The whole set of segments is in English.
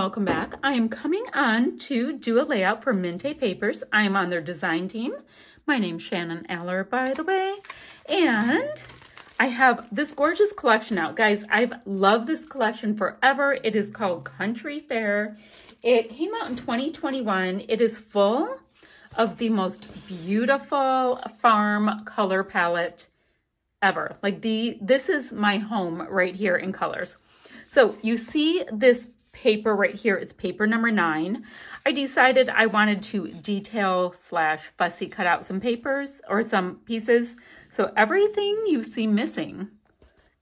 welcome back. I am coming on to do a layout for Mintay Papers. I am on their design team. My name's Shannon Allor, by the way. And I have this gorgeous collection out. Guys, I've loved this collection forever. It is called Country Fair. It came out in 2021. It is full of the most beautiful farm color palette ever. Like this is my home right here in colors. So you see this paper right here, it's paper number 9. I decided I wanted to detail / fussy cut out some papers or some pieces. So everything you see missing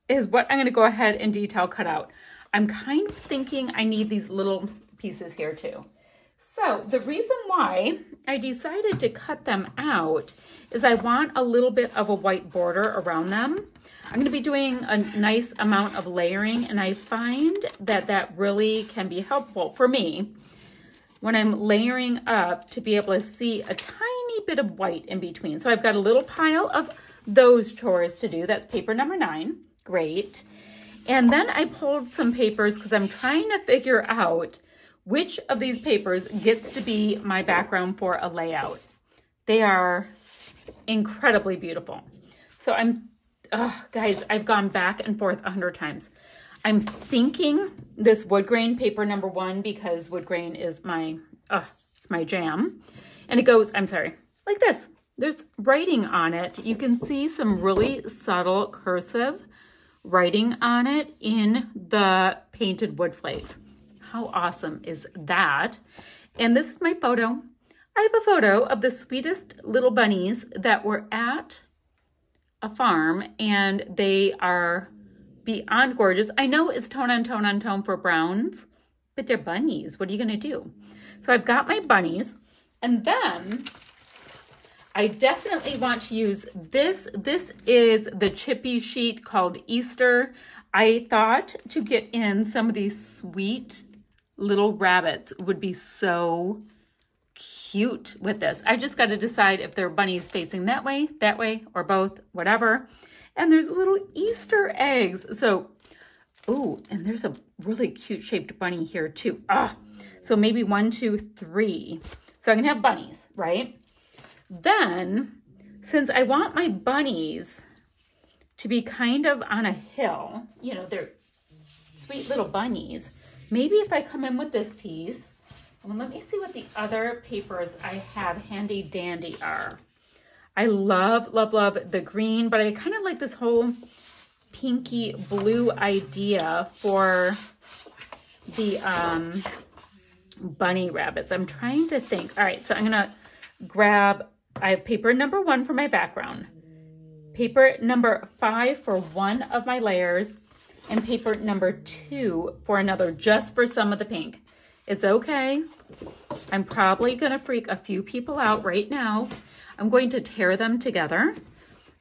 is what I'm going to go ahead and detail cut out. I'm kind of thinking I need these little pieces here too. So the reason why I decided to cut them out is I want a little bit of a white border around them. I'm going to be doing a nice amount of layering, and I find that that really can be helpful for me when I'm layering up to be able to see a tiny bit of white in between. So I've got a little pile of those chores to do. That's paper number 9. Great. And then I pulled some papers because I'm trying to figure out which of these papers gets to be my background for a layout. They are incredibly beautiful. So guys, I've gone back and forth 100 times. I'm thinking this wood grain paper number 1 because wood grain is my, it's my jam. And it goes, I'm sorry, like this. There's writing on it. You can see some really subtle cursive writing on it in the painted wood flakes. How awesome is that? And this is my photo. I have a photo of the sweetest little bunnies that were at a farm, and they are beyond gorgeous. I know it's tone on tone on tone for browns, but they're bunnies. What are you going to do? So I've got my bunnies, and then I definitely want to use this. This is the Chippies sheet called Easter. I thought to get in some of these sweet little rabbits would be so cute with this. I just got to decide if they're bunnies facing that way, or both, whatever. And there's little Easter eggs. So, oh, and there's a really cute shaped bunny here too. So maybe 1, 2, 3. So I'm gonna have bunnies, right? Then, since I want my bunnies to be kind of on a hill, you know, they're sweet little bunnies, maybe if I come in with this piece, and let me see what the other papers I have handy dandy are. I love, love, love the green, but I kind of like this whole pinky blue idea for the bunny rabbits. I'm trying to think. All right, so I'm gonna grab, I have paper number 1 for my background, paper number 5 for one of my layers, and paper number 2 for another, just for some of the pink. It's okay. I'm probably gonna freak a few people out right now. I'm going to tear them together.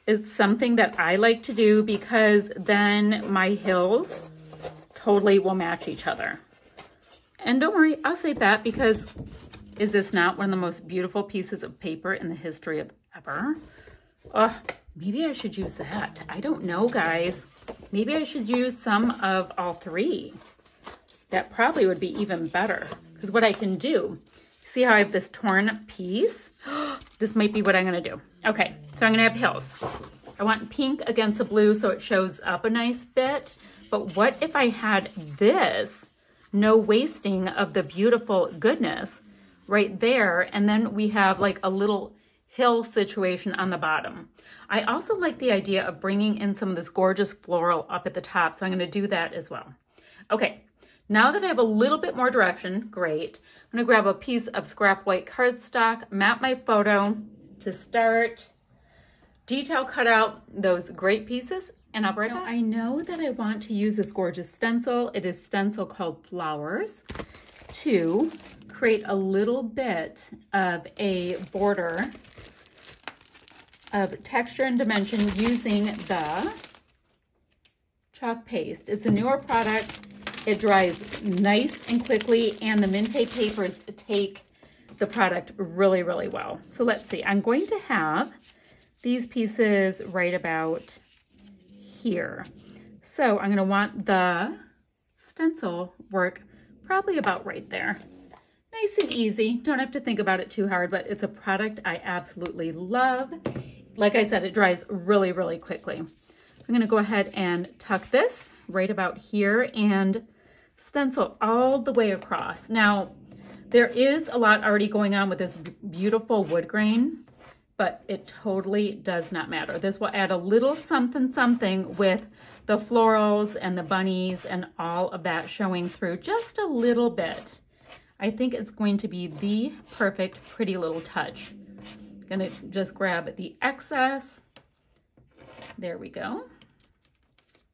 It's something that I like to do because then my hills totally will match each other. And don't worry, I'll save that because is this not one of the most beautiful pieces of paper in the history of ever? Maybe I should use that. I don't know, guys. Maybe I should use some of all 3. That probably would be even better because what I can do, see how I have this torn piece? This might be what I'm going to do. Okay, so I'm going to have hills. I want pink against the blue so it shows up a nice bit. But what if I had this, no wasting of the beautiful goodness right there, and then we have like a little hill situation on the bottom. I also like the idea of bringing in some of this gorgeous floral up at the top, so I'm going to do that as well. Okay. Now that I have a little bit more direction, great. I'm gonna grab a piece of scrap white cardstock, map my photo to start, detail cut out those great pieces, and I'll bring it. I know that I want to use this gorgeous stencil. It is stencil called Flowers, to create a little bit of a border of texture and dimension using the chalk paste. It's a newer product. It dries nice and quickly, and the Mintay Papers take the product really, really well. So let's see. I'm going to have these pieces right about here. So I'm going to want the stencil work probably about right there. Nice and easy. Don't have to think about it too hard, but it's a product I absolutely love. Like I said, it dries really, really quickly. I'm gonna go ahead and tuck this right about here and stencil all the way across. Now, there is a lot already going on with this beautiful wood grain, but it totally does not matter. This will add a little something something with the florals and the bunnies and all of that showing through just a little bit. I think it's going to be the perfect pretty little touch. I'm gonna just grab the excess. There we go.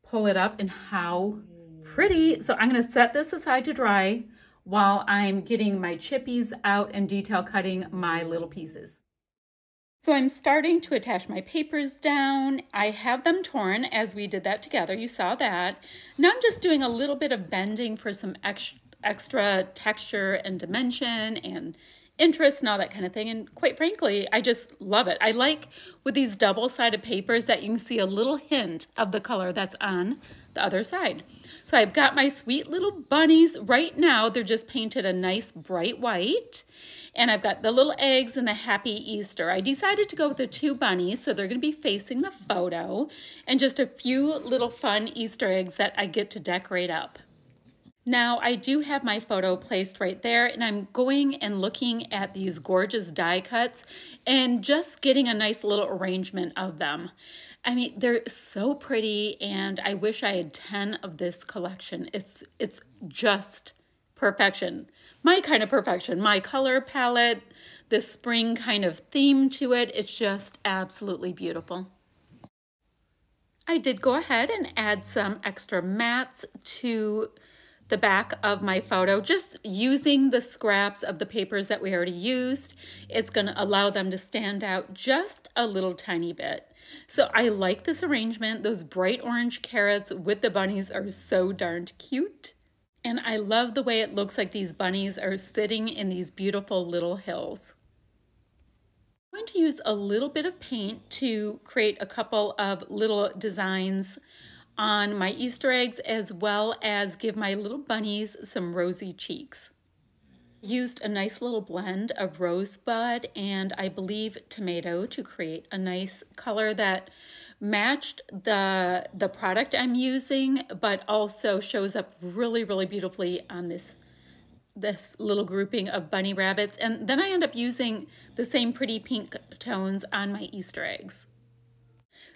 Pull it up, and how pretty. So I'm gonna set this aside to dry while I'm getting my chippies out and detail cutting my little pieces. So I'm starting to attach my papers down. I have them torn as we did that together. You saw that. Now I'm just doing a little bit of bending for some extra texture and dimension and interest and all that kind of thing. And quite frankly, I just love it. I like with these double-sided papers that you can see a little hint of the color that's on the other side. So I've got my sweet little bunnies. Right now, they're just painted a nice bright white. And I've got the little eggs and the happy Easter. I decided to go with the two bunnies, so they're gonna be facing the photo, and just a few little fun Easter eggs that I get to decorate up. Now, I do have my photo placed right there, and I'm going and looking at these gorgeous die cuts and just getting a nice little arrangement of them. I mean, they're so pretty, and I wish I had 10 of this collection. It's just perfection. My kind of perfection. My color palette, the spring kind of theme to it. It's just absolutely beautiful. I did go ahead and add some extra mats to the back of my photo, just using the scraps of the papers that we already used. It's going to allow them to stand out just a little tiny bit. So I like this arrangement. Those bright orange carrots with the bunnies are so darned cute. And I love the way it looks like these bunnies are sitting in these beautiful little hills. I'm going to use a little bit of paint to create a couple of little designs on my Easter eggs, as well as give my little bunnies some rosy cheeks. Used a nice little blend of Rosebud and I believe tomato to create a nice color that matched the product I'm using, but also shows up really, really beautifully on this little grouping of bunny rabbits. And then I end up using the same pretty pink tones on my Easter eggs.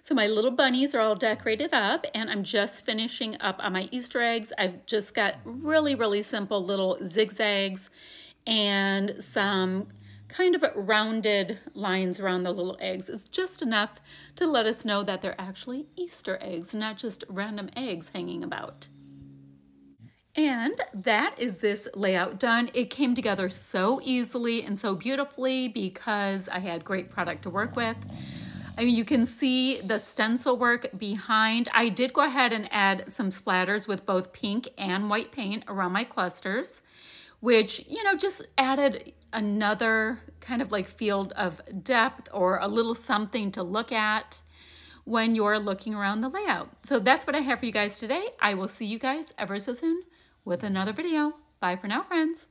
So my little bunnies are all decorated up, and I'm just finishing up on my Easter eggs. I've just got really, really simple little zigzags and some kind of rounded lines around the little eggs. It's just enough to let us know that they're actually Easter eggs, not just random eggs hanging about. And that is this layout done. It came together so easily and so beautifully because I had great product to work with. I mean, you can see the stencil work behind. I did go ahead and add some splatters with both pink and white paint around my clusters, which, you know, just added another kind of like field of depth or a little something to look at when you're looking around the layout. So that's what I have for you guys today. I will see you guys ever so soon with another video. Bye for now, friends.